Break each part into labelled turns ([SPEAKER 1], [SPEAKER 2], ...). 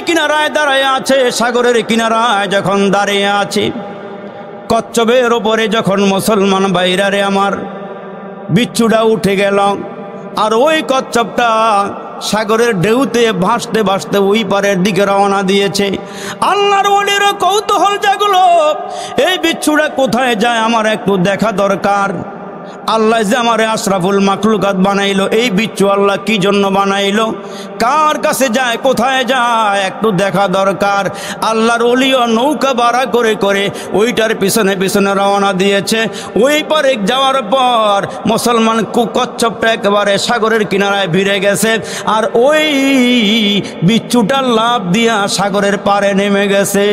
[SPEAKER 1] কিনারায় দাঁড়ায় আছে, সাগরের কিনারায় যখন দাঁড়িয়ে আছে, কচ্ছপের ওপরে যখন মুসলমান ভাইরারে আমার বিচ্ছুটা উঠে গেল, আর ওই কচ্ছপটা সাগরের ঢেউতে ভাসতে ভাসতে ওই পারের দিকে রওনা দিয়েছে। আল্লাহর ওলির কৌতূহল জাগলো, এই বিচ্ছুটা কোথায় যায় আমার একটু দেখা দরকার। আল্লাহ যে আমারে আশরাফুল মাখলুকাত বানাইলো, এই বিচ্ছু আল্লাহ কি জন্য বানাইলো, কার কাছে যায়, কোথায় যায়, একটু দেখা দরকার। আল্লাহর ওলিও নৌকা ভাড়া করে করে ওইটার পিছনে পিছনে রওনা দিয়েছে। ওই পারে যাওয়ার পর মুসলমান কচ্ছপটা একেবারে সাগরের কিনারায় ভিড়ে গেছে, আর ওই বিচ্ছুটা লাফ দিয়া সাগরের পারে নেমে গেছে।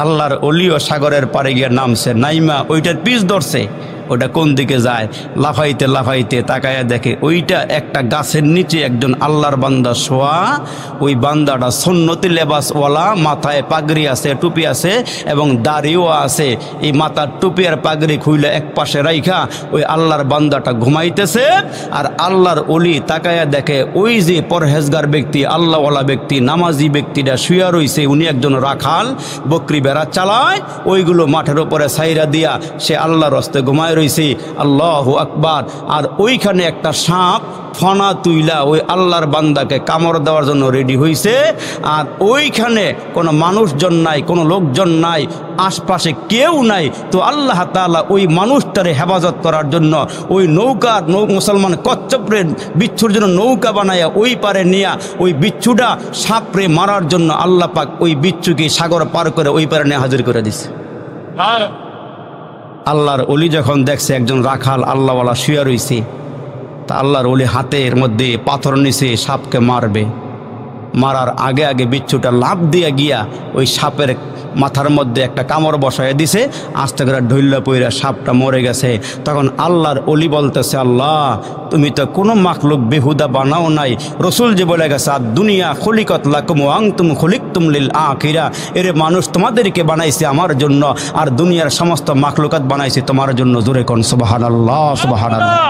[SPEAKER 1] আল্লাহর ওলিও সাগরের পারে গিয়ে নামছে, নাইমা ওইটার পিছ ধরছে, ওটা কোন দিকে যায়। লাফাইতে লাফাইতে তাকায়া দেখে ওইটা একটা গাছের নিচে একজন আল্লাহর বান্দা শোয়া। ওই বান্দাটা সুন্নতি লেবাসওয়ালা, মাথায় পাগড়ি আছে, টুপি আছে এবং দাড়িও আছে। এই মাথার টুপি আর পাগড়ি খুইলে এক পাশে রাইখা ওই আল্লাহর বান্দাটা ঘুমাইতেছে। আর আল্লাহর ওলি তাকায়া দেখে ওই যে পরহেজগার ব্যক্তি, আল্লাহওয়ালা ব্যক্তি, নামাজি ব্যক্তিটা শুয়া রইছে, উনি একজন রাখাল, বকরি বেড়া চালায়, ওইগুলো মাঠের উপরে সাইরা দিয়া সে আল্লাহর হস্তে ঘুমায় রইছে। আল্লাহু আকবার। আর ওইখানে একটা সাপ ফনা তুইলা ওই আল্লাহর বান্দাকে কামড় দেওয়ার জন্য রেডি হইছে। আর ওইখানে কোনো মানুষজন নাই, কোনো লোকজন নাই, আশপাশে কেউ নাই। তো আল্লাহ তাআলা ওই মানুষটারে হেফাজত করার জন্য ওই মুসলমান কচ্ছপরে বিচ্ছুর জন্য নৌকা বানায়া ওই পারে নিয়া ওই বিচ্ছুটা সাপরে মারার জন্য আল্লাহ পাক ওই বিচ্ছুকে সাগর পার করে ওই পারে নিয়ে হাজির করে দিছে। আল্লাহর ওলি যখন দেখছে একজন রাখাল আল্লাহওয়ালা শুয়ে রইছে, তা আল্লাহর ওলি হাতের মধ্যে পাথর নিছে সাপকে মারবে। মারার আগে আগে বিচ্ছুটা লাফ দিয়ে গিয়া ওই সাপের মাথার মধ্যে একটা কামড় বসায় দিছে, আস্তে করে ঢইল্লা পইরা সাপটা মরে গেছে। তখন আল্লাহর ওলি বলতেছে, আল্লাহ তুমি তো কোনো মাখলুক বেহুদা বানাও নাই। রসুল যে বলে গেছে, আর দুনিয়া খলিকত লাকুম ওয়া আনতুম খলিকতুম লিল আখিরা, এরে মানুষ তোমাদেরকে বানাইছে আমার জন্য, আর দুনিয়ার সমস্ত মাখলুকাত বানাইছে তোমার জন্য। জোরে কোন সুবহানাল্লাহ, সুবহানাল্লাহ।